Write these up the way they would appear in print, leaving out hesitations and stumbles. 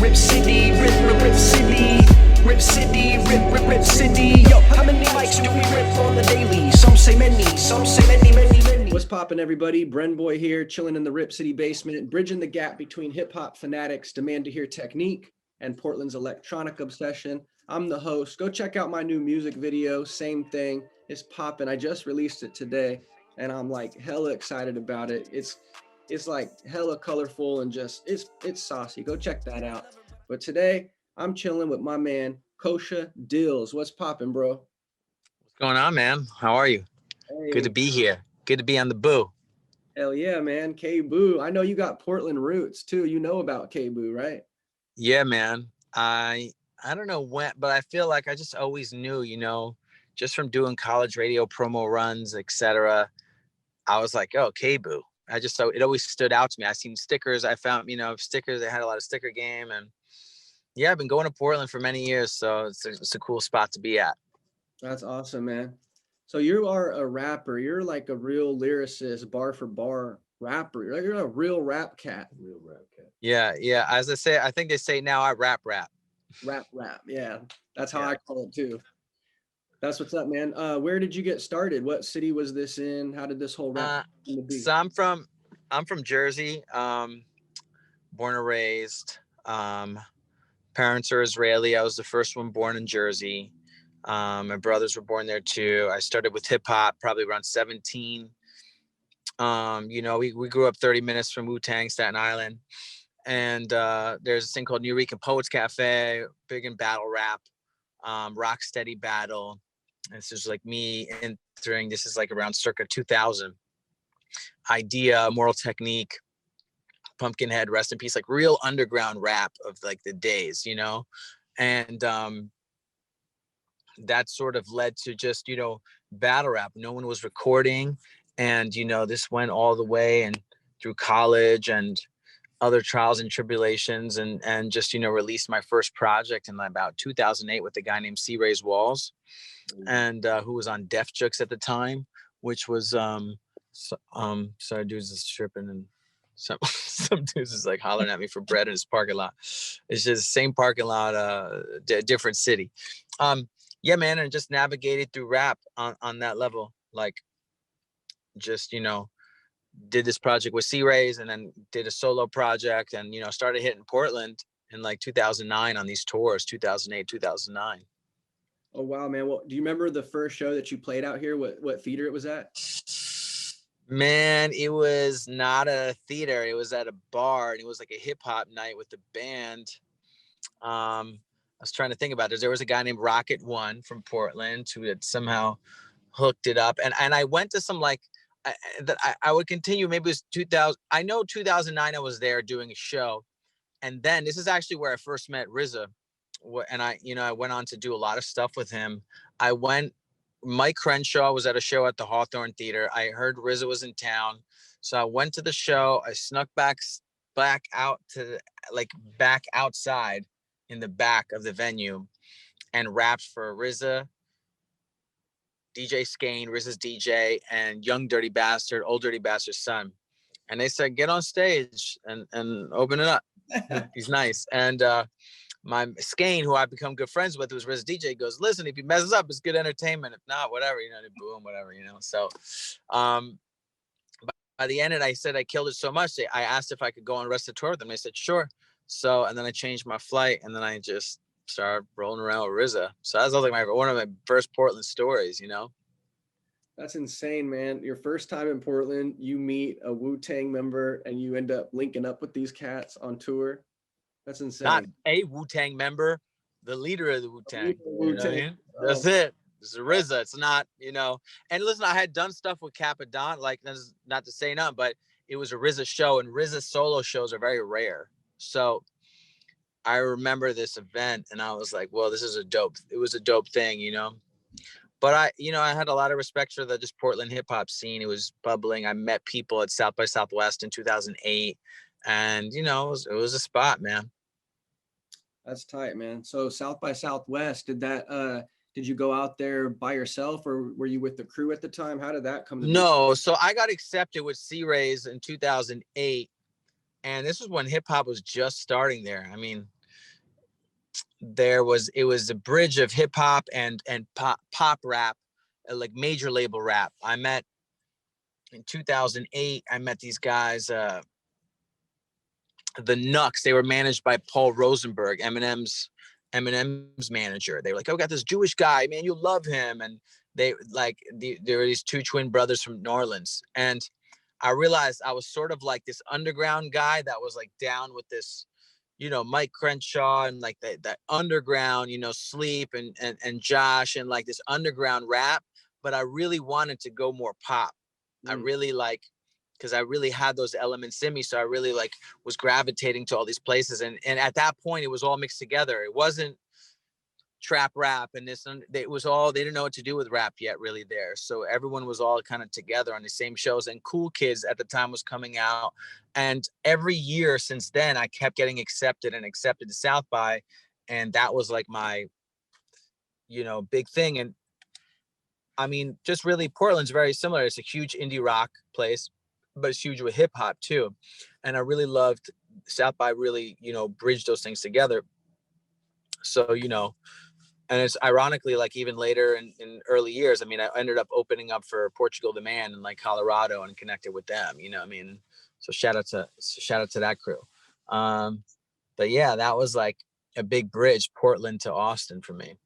Rip City, rip City, rip City, rip City. Yo, how many mics do we rip on the daily? Some say many, many. What's poppin', everybody? Brenboy here, chilling in the Rip City basement, bridging the gap between hip-hop fanatics' demand to hear technique and Portland's electronic obsession. I'm the host. Go check out my new music video, same thing. It's poppin'. I just released it today, and I'm like hella excited about it. It's like hella colorful and just it's saucy. Go check that out. But today I'm chilling with my man Kosha Dillz. What's poppin', bro? What's going on, man? How are you? Hey. Good to be here. Good to be on the Boo. Hell yeah, man. K-Boo. I know you got Portland roots too. You know about K-Boo, right? Yeah, man. I don't know when, but I feel like I just always knew, just from doing college radio promo runs, etc. I was like, oh, K-Boo. It always stood out to me. I seen stickers. I found, stickers. They had a lot of sticker game, and yeah, I've been going to Portland for many years, so it's a cool spot to be at. That's awesome, man. So you are a rapper. You're like a real lyricist, bar for bar rapper. You're a real rap cat. Yeah. As I say, I think they say now I rap. Rap. Yeah, that's how I call it too. That's what's up, man. Where did you get started? What city was this in? How did this whole rap come to be? So I'm from Jersey, born and raised. Parents are Israeli. I was the first one born in Jersey. My brothers were born there too. I started with hip hop probably around 17. We grew up 30 minutes from Wu Tang, Staten Island. And there's this thing called Lyrical Poets Cafe, big in battle rap, rock steady battle. And this is like me entering, this is like around circa 2000. Eyedea, Immortal Technique, Pumpkinhead, rest in peace, like real underground rap of like the days, and that sort of led to just, battle rap. No one was recording. And, this went all the way and through college and other trials and tribulations, and just, released my first project in about 2008 with a guy named C. Ray's Walls, and who was on Def Jux at the time, which was, sorry, dudes is tripping, and some dudes is like hollering at me for bread in his parking lot. It's just the same parking lot, different city. Yeah, man, and just navigated through rap on that level. Like, just, did this project with C-Rays, and then did a solo project, and, started hitting Portland in like 2009 on these tours, 2008, 2009. Oh, wow, man. Well, do you remember the first show that you played out here? What theater it was at? Man, it was not a theater. It was at a bar, and it was like a hip hop night with the band. I was trying to think about it. There was a guy named Rocket One from Portland who had somehow hooked it up. And I went to some I would continue. Maybe it was 2000. I know 2009 I was there doing a show. And then this is actually where I first met RZA. And I went on to do a lot of stuff with him. Mic Crenshaw was at a show at the Hawthorne Theater. I heard RZA was in town. So I went to the show. I snuck back out to back outside in the back of the venue and rapped for RZA, DJ Skane, RZA's DJ, and Young Dirty Bastard, Old Dirty Bastard's son. And they said, get on stage and open it up. He's nice. And my Skane, who I've become good friends with, who's RZA's DJ, goes, listen, if he messes up, it's good entertainment. If not, whatever, they boo him, whatever, So by the end, I said I killed it so much. I asked if I could go on the rest of the tour with them. They said, sure. So, and then I changed my flight, and then I just started rolling around with RZA. So that was like one of my first Portland stories, That's insane, man. Your first time in Portland, you meet a Wu Tang member, and you end up linking up with these cats on tour. That's insane. Not a Wu Tang member, the leader of the Wu Tang. That's it. It's RZA. It's not, And listen, I had done stuff with Capadon, like, that's not to say none, but it was a RZA show, and RZA solo shows are very rare. So I remember this event, and I was like, well, it was a dope thing, But I had a lot of respect for the just Portland hip hop scene. It was bubbling. I met people at South by Southwest in 2008, and it was a spot, man. That's tight, man. So South by Southwest, did you go out there by yourself, or were you with the crew at the time? How did that come to be? No, so I got accepted with C-Rays in 2008, and this was when hip hop was just starting there. I mean, it was a bridge of hip hop and pop rap, like major label rap. I met in 2008. I met these guys, the Knucks. They were managed by Paul Rosenberg, Eminem's manager. They were like, "Oh, we got this Jewish guy, man, you love him." And they like there were these two twin brothers from New Orleans, and I realized I was sort of like this underground guy that was like down with this, Mic Crenshaw and like that underground, Sleep and Josh and like this underground rap. But I really wanted to go more pop. I really because I really had those elements in me. So I really like was gravitating to all these places. And at that point, it was all mixed together. It wasn't trap rap and this, it was all, they didn't know what to do with rap yet really there. So everyone was all kind of together on the same shows, and Cool Kids at the time was coming out. And every year since then, I kept getting accepted to South by. And that was like my, big thing. And I mean, just really Portland's very similar. It's a huge indie rock place, but it's huge with hip hop too. And I really loved South by really, bridged those things together. So, and it's ironically like even later in early years, I mean, I ended up opening up for Portugal the Man in like Colorado and connected with them, I mean? So shout out to that crew. But yeah, that was like a big bridge, Portland to Austin for me.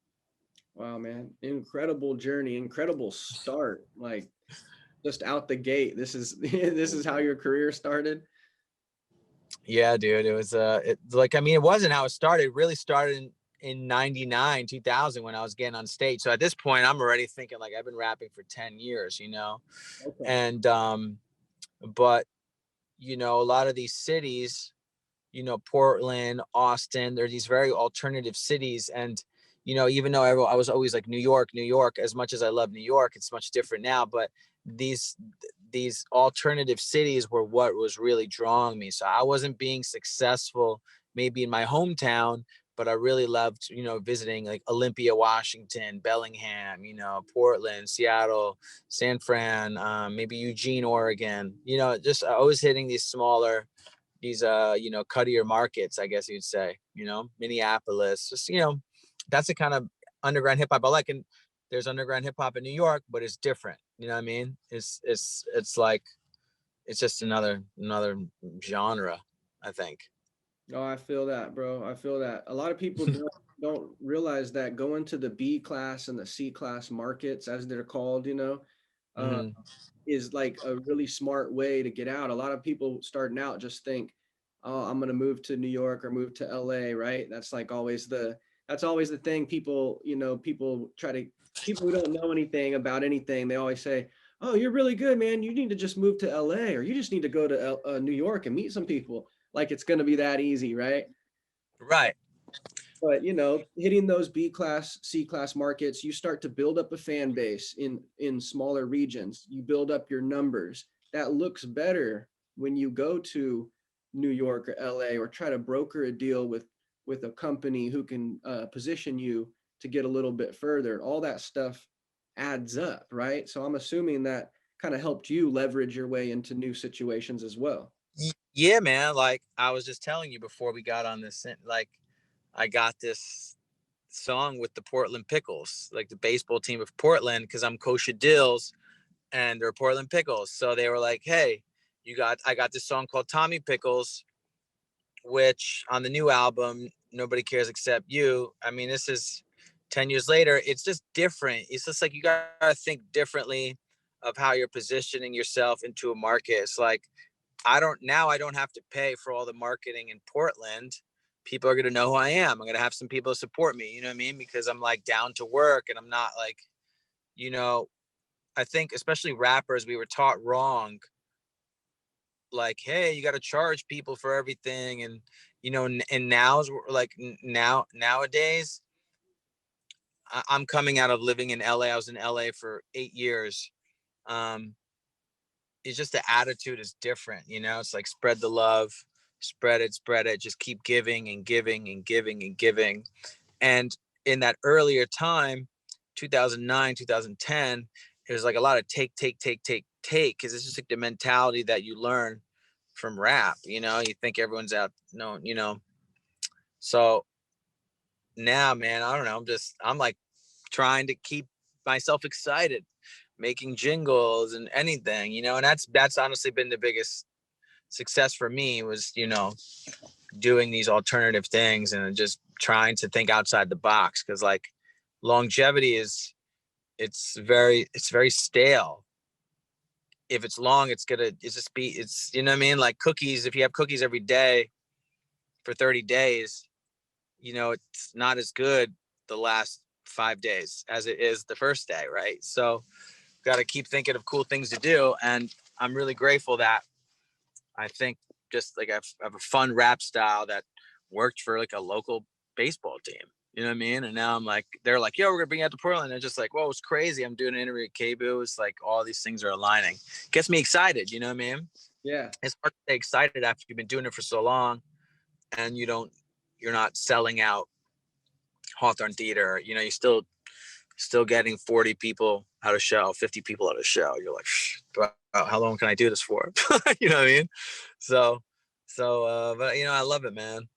Wow, man. Incredible journey, incredible start. Like just out the gate. This is how your career started. Yeah, dude. It was it wasn't how it started. It really started in 99, 2000 when I was getting on stage. So at this point, I'm already thinking like I've been rapping for 10 years, Okay. And but a lot of these cities, Portland, Austin, they're these very alternative cities. And even though I was always like New York, as much as I love New York, it's much different now. But these alternative cities were what was really drawing me. So I wasn't being successful maybe in my hometown, but I really loved, visiting like Olympia, Washington, Bellingham, Portland, Seattle, San Fran, maybe Eugene, Oregon, just always hitting these smaller, cuttier markets, I guess you'd say, Minneapolis, just, that's the kind of underground hip hop I like. And there's underground hip hop in New York, but it's different. You know what I mean? It's like, it's just another genre, I think. Oh, I feel that, bro. I feel that. A lot of people don't realize that going to the B class and the C class markets, as they're called, is like a really smart way to get out. A lot of people starting out just think, oh, I'm gonna move to New York or move to LA, right? That's always the thing. People, people who don't know anything about anything, they always say, oh, you're really good, man. You need to just move to LA, or you just need to go to New York and meet some people. Like it's going to be that easy, right? Right. But hitting those B class, C class markets, you start to build up a fan base in smaller regions. You build up your numbers. That looks better when you go to New York or LA, or try to broker a deal with a company who can position you to get a little bit further. All that stuff adds up, right? So I'm assuming that kind of helped you leverage your way into new situations as well. Yeah, man. Like I was just telling you before we got on this, like I got this song with the Portland Pickles, like the baseball team of Portland, because I'm Kosha Dillz and they're Portland Pickles. So they were like, hey, I got this song called Tommy Pickles, which on the new album, Nobody Cares Except You. I mean, this is 10 years later. It's just different. It's just like you got to think differently of how you're positioning yourself into a market. It's like, I don't have to pay for all the marketing in Portland. People are going to know who I am. I'm going to have some people to support me. You know what I mean? Because I'm like down to work and I'm not like, I think especially rappers, we were taught wrong. Like, hey, you got to charge people for everything. And, and nowadays I'm coming out of living in LA. I was in LA for 8 years. It's just the attitude is different, it's like spread the love, spread it, just keep giving and giving and giving and giving. And in that earlier time, 2009, 2010, it was like a lot of take, because it's just like the mentality that you learn from rap, you think everyone's out, no, so now, man, I don't know. I'm like trying to keep myself excited, making jingles and anything, you know, and that's honestly been the biggest success for me was, you know, doing these alternative things and just trying to think outside the box. Cause like longevity it's very stale. If it's long, it's you know what I mean? Like cookies, if you have cookies every day for 30 days, you know, it's not as good the last 5 days as it is the first day, right? So got to keep thinking of cool things to do. And I'm really grateful that I think just like I have a fun rap style that worked for like a local baseball team. You know what I mean? And now I'm like, they're like, yo, we're gonna bring you out to Portland. And just like, whoa, it's crazy. I'm doing an interview at KBOO. It's like all these things are aligning. Gets me excited, you know what I mean? Yeah. It's hard to stay excited after you've been doing it for so long and you're not selling out Hawthorne Theater. You know, you still getting 40 people at a show, 50 people at a show. You're like, wow, how long can I do this for? You know what I mean? So, but you know, I love it, man.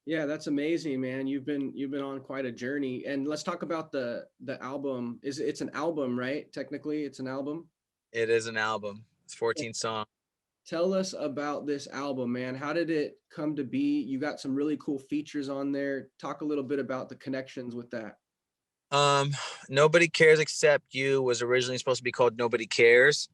Yeah, that's amazing, man. You've been on quite a journey. And let's talk about the album. It's an album, right? Technically, it's an album. It is an album. It's 14 songs. Tell us about this album, man. How did it come to be? You got some really cool features on there. Talk a little bit about the connections with that. Um, Nobody Cares Except You was originally supposed to be called Nobody Cares.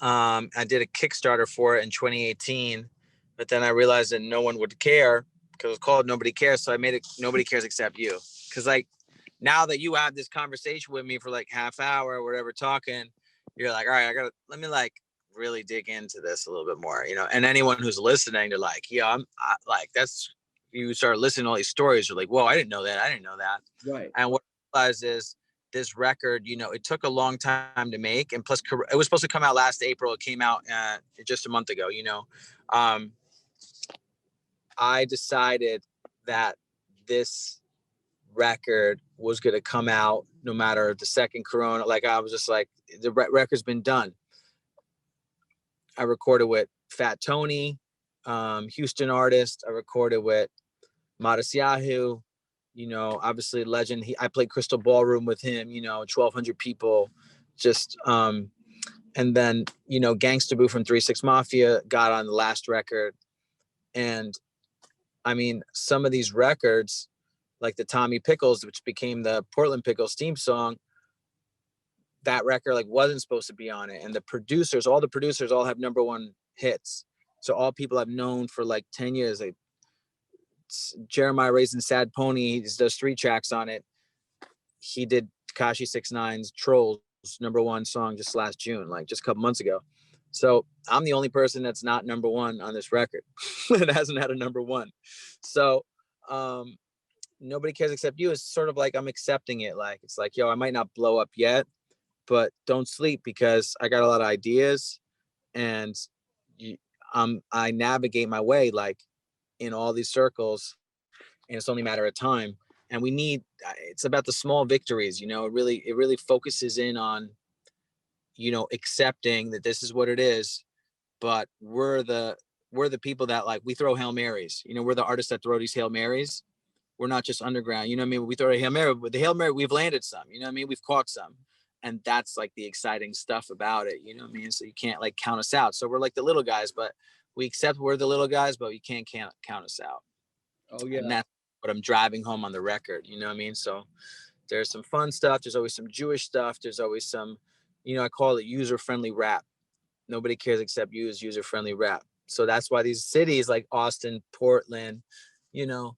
I did a Kickstarter for it in 2018, but then I realized that no one would care because it's called Nobody Cares. So I made it Nobody Cares Except You. Because like now that you have this conversation with me for like half hour or whatever talking, you're like, all right, let me like really dig into this a little bit more, you know. And anyone who's listening, they're like, yeah, like that's you start listening to all these stories. You're like, whoa, I didn't know that. I didn't know that. Right. And what I realized is this record, you know, it took a long time to make, and plus it was supposed to come out last April. It came out just a month ago, you know. I decided that this record was going to come out no matter the second corona. Like I was just like, the record's been done. I recorded with Fat Tony, Houston artist. I recorded with Modest Yahoo, you know, obviously legend. I played Crystal Ballroom with him, you know, 1,200 people. Just and then, you know, Gangsta Boo from 3-6 Mafia got on the last record. And I mean, some of these records, like the Tommy Pickles, which became the Portland Pickles theme song, that record like wasn't supposed to be on it. And all the producers all have #1 hits. So all people I've known for like 10 years, like Jeremiah Raisin Sad Pony, he does 3 tracks on it. He did Tekashi 6ix9ine's Trolls #1 song just last June, like just a couple months ago. So I'm the only person that's not #1 on this record. It hasn't had a #1. So Nobody Cares Except You is sort of like I'm accepting it. Like it's like, yo, I might not blow up yet, but don't sleep because I got a lot of ideas, and I navigate my way like in all these circles, and it's only a matter of time. And it's about the small victories, you know. It really focuses in on, you know, accepting that this is what it is, but we're the people that like we throw Hail Marys, you know. We're the artists that throw these Hail Marys. We're not just underground, you know what I mean? We throw a Hail Mary, but the Hail Mary, we've landed some, you know what I mean? We've caught some. And that's like the exciting stuff about it, you know what I mean? So you can't like count us out. So we're like the little guys, but we accept we're the little guys, but you can't count us out. Oh yeah. And that's what I'm driving home on the record, you know what I mean? So there's some fun stuff. There's always some Jewish stuff. There's always some, you know, I call it user-friendly rap. Nobody Cares Except You is user-friendly rap. So that's why these cities like Austin, Portland, you know,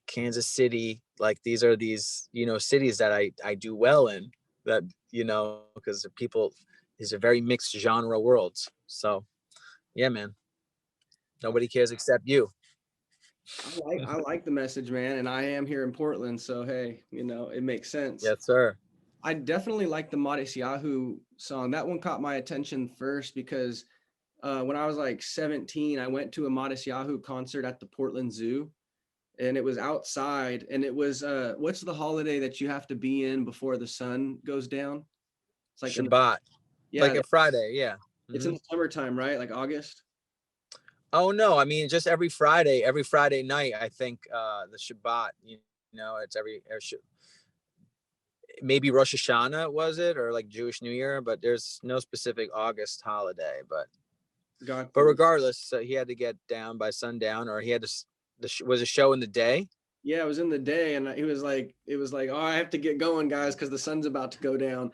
Kansas City, like these are these, you know, cities that I do well in, that, you know, because the people is a very mixed genre worlds. So yeah, man, Nobody Cares Except You. I like the message, man, and I am here in Portland, so hey, you know, it makes sense. Yes, sir. I definitely like the Modest Yahoo song. That one caught my attention first because when I was like 17, I went to a Modest Yahoo concert at the Portland Zoo, and it was outside, and it was what's the holiday that you have to be in before the sun goes down? It's like Shabbat, yeah, like a Friday. Yeah. it's in Mm-hmm. the summertime, right? Like August. Oh no, I mean just every Friday night. I think the Shabbat. You know, it's maybe Rosh Hashanah was it, or like Jewish New Year, but there's no specific August holiday. Got But you. regardless, he had to get down by sundown, or he had to. Was a show in the day. Yeah, it was in the day, and it was like, oh, I have to get going, guys, because the sun's about to go down. And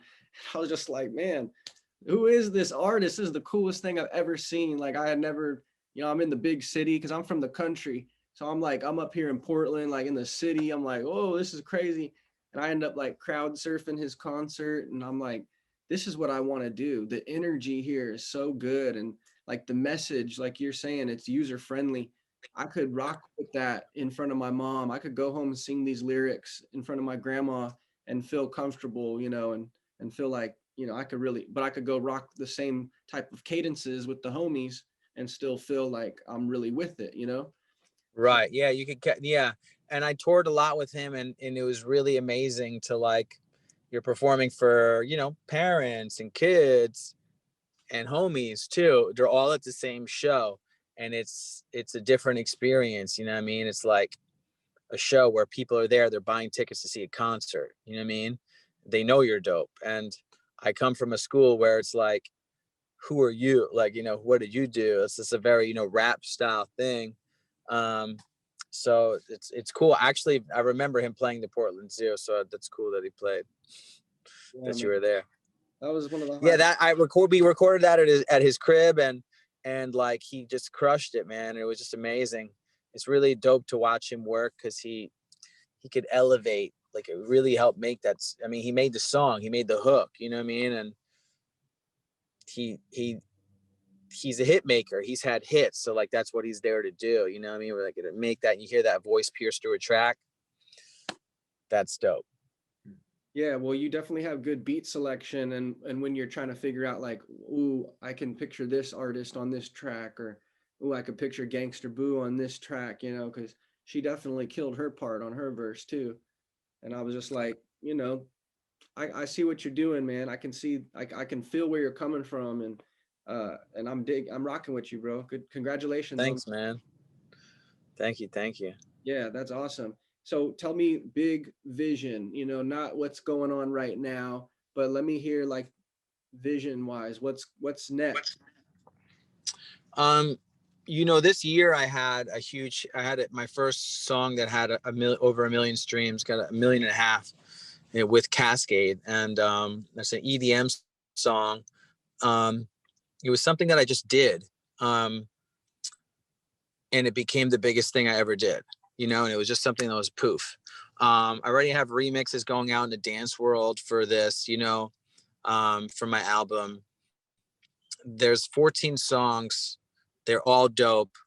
I was just like, man, who is this artist? This is the coolest thing I've ever seen. Like, I had never, I'm in the big city because I'm from the country. So I'm like, I'm up here in Portland, like in the city. I'm like, oh, this is crazy. And I end up like crowd surfing his concert. And I'm like, this is what I want to do. The energy here is so good. And like the message, like you're saying, it's user friendly. I could rock with that in front of my mom. I could go home and sing these lyrics in front of my grandma and feel comfortable, and feel like, I could really, but I could go rock the same type of cadences with the homies and still feel like I'm really with it. So, Right. Yeah, you could. Yeah, and I toured a lot with him, and it was really amazing to like, you're performing for parents and kids and homies too. They're all at the same show, and it's a different experience. You know what I mean? It's like a show where people are there. They're buying tickets to see a concert. You know what I mean? They know you're dope, and I come from a school where it's like, who are you? Like, what did you do? It's just a very, rap style thing. Um, so it's cool. Actually, I remember him playing the Portland Zoo, so that's cool that he played, yeah, that you man, were there. that was one of the Yeah, highlights. that we recorded that at his crib, and like he just crushed it, man. It was just amazing. It's really dope to watch him work because he could elevate, like it really helped make that. I mean, he made the song, he made the hook, you know what I mean? And he's a hit maker. He's had hits, so like that's what he's there to do. You know what I mean? We're like to make that, and you hear that voice pierce through a track. That's dope. Yeah, well, you definitely have good beat selection, and when you're trying to figure out like, ooh, I can picture this artist on this track, or ooh, I could picture Gangster Boo on this track, because she definitely killed her part on her verse too. And I was just like, I see what you're doing, man. I can see, I can feel where you're coming from, and I'm rocking with you, bro. Good, congratulations on. Thanks, man. Thank you. Yeah, that's awesome. So tell me big vision, not what's going on right now, but let me hear like vision wise, what's next? um this year I had my first song that had over 1 million streams, got 1.5 million, with Cascade, and that's an EDM song. um it was something that I just did, um and it became the biggest thing I ever did, and it was just something that was poof. I already have remixes going out in the dance world for this, for my album. There's 14 songs. They're all dope.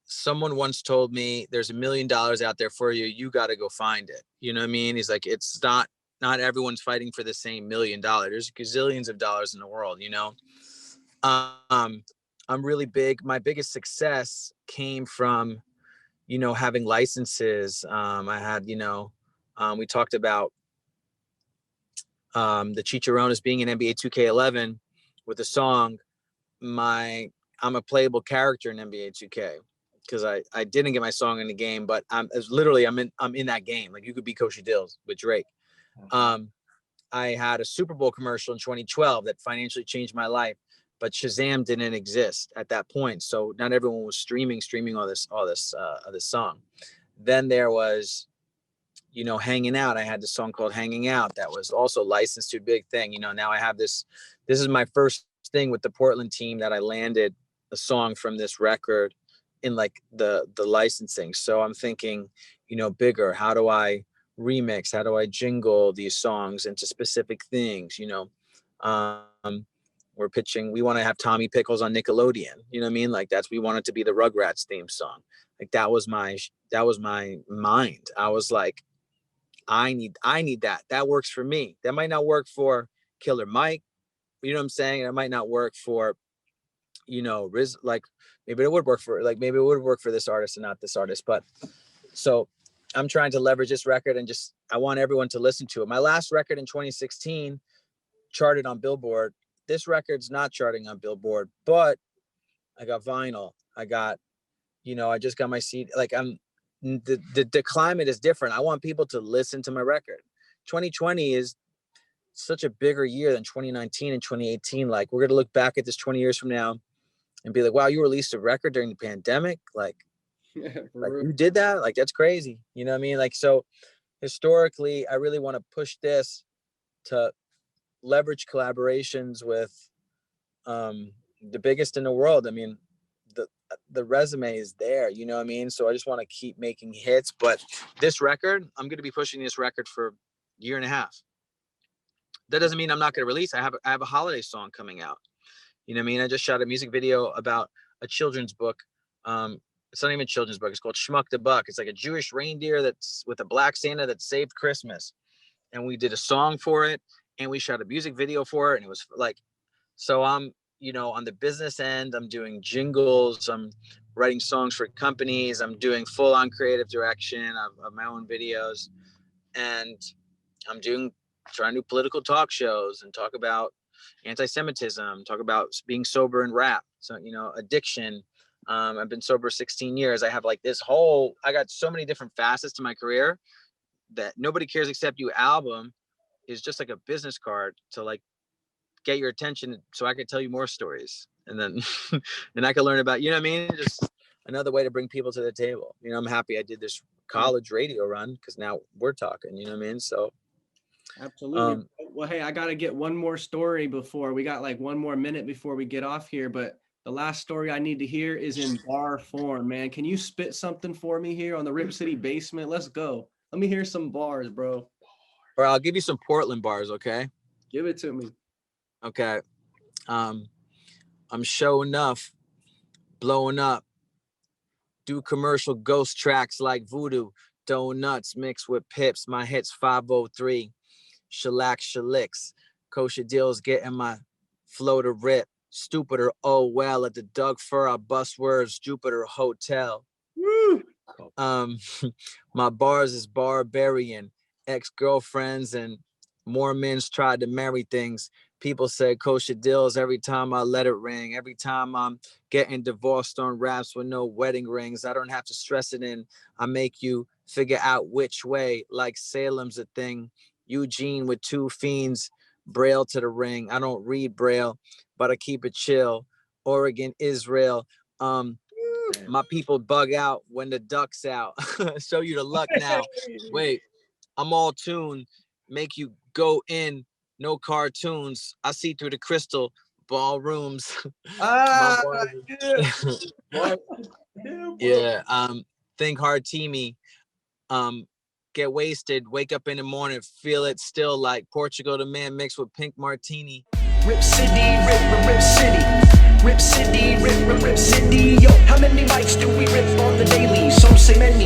Someone once told me there's $1 million out there for you. You got to go find it. You know what I mean? He's like, it's not everyone's fighting for the same $1 million. There's gazillions of dollars in the world. Um, I'm really big. My biggest success came from, having licenses. I had, we talked about the Chicharrones being in NBA 2K11 with a song. I'm a playable character in NBA 2K because I didn't get my song in the game, but I'm in that game. Like you could be Kosha Dillz with Drake. I had a Super Bowl commercial in 2012 that financially changed my life, but Shazam didn't exist at that point, so not everyone was streaming all this song. Then there was, Hanging Out. I had this song called Hanging Out that was also licensed to a big thing. Now I have this is my first thing with the Portland team that I landed a song from this record in like the licensing. So I'm thinking, bigger. How do I remix? How do I jingle these songs into specific things? We want to have Tommy Pickles on Nickelodeon. You know what I mean? Like we want it to be the Rugrats theme song. Like that was my mind. I was like, I need that. That works for me. That might not work for Killer Mike. You know what I'm saying? It might not work for, Riz. Like maybe it would work for this artist and not this artist. But so I'm trying to leverage this record and I want everyone to listen to it. My last record in 2016 charted on Billboard. This record's not charting on Billboard, but I got vinyl. I got, you know, I just got my CD. Like the climate is different. I want people to listen to my record. 2020 is such a bigger year than 2019 and 2018. Like, we're going to look back at this 20 years from now and be like, wow, you released a record during the pandemic. Like, like you did that. Like, that's crazy. You know what I mean? Like, so historically, I really want to push this to leverage collaborations with the biggest in the world. I mean, the resume is there, you know what I mean? So I just want to keep making hits. But this record, I'm going to be pushing this record for a year and a half. That doesn't mean I'm not going to release. I have a holiday song coming out. You know what I mean? I just shot a music video about a children's book. It's not even a children's book. It's called Schmuck the Buck. It's like a Jewish reindeer that's with a black Santa that saved Christmas. And we did a song for it, and we shot a music video for it. And it was like, so I'm, you know, on the business end, I'm doing jingles, I'm writing songs for companies, I'm doing full on creative direction of my own videos. And I'm trying to do political talk shows and talk about anti-Semitism, talk about being sober and rap. So, you know, addiction. I've been sober 16 years. I have like I got so many different facets to my career that Nobody Cares Except You album is just like a business card to like get your attention so I could tell you more stories. And then, and I could learn about, you know what I mean? Just another way to bring people to the table. You know, I'm happy I did this college radio run because now we're talking, you know what I mean? So. Absolutely. Well, hey, I got to get one more story before we got like one more minute before we get off here. But the last story I need to hear is in bar form, man. Can you spit something for me here on the Rip City basement? Let's go. Let me hear some bars, bro. Or I'll give you some Portland bars, okay? Give it to me. Okay. I'm showing enough, blowing up, do commercial ghost tracks like voodoo, donuts mixed with pips, my hits 503, shellac shallicks, Kosha Dillz getting my flow to rip, stupider, oh well, at the Doug Fur, I bust words, Jupiter Hotel. Woo! My bars is barbarian, ex-girlfriends and Mormons tried to marry things. People say Kosha Dillz every time I let it ring. Every time I'm getting divorced on raps with no wedding rings. I don't have to stress it in. I make you figure out which way, like Salem's a thing. Eugene with two fiends, Braille to the ring. I don't read Braille, but I keep it chill. Oregon, Israel. My people bug out when the duck's out. Show you the luck now. Wait, I'm all tuned. Make you go in. No cartoons. I see through the crystal ballrooms. Yeah. Think hard, teamy. Get wasted. Wake up in the morning. Feel it still like Portugal the man mixed with pink martini. Rip City, rip City. Rip City, rip City. Yo, how many mics do we rip on the daily? Some say many.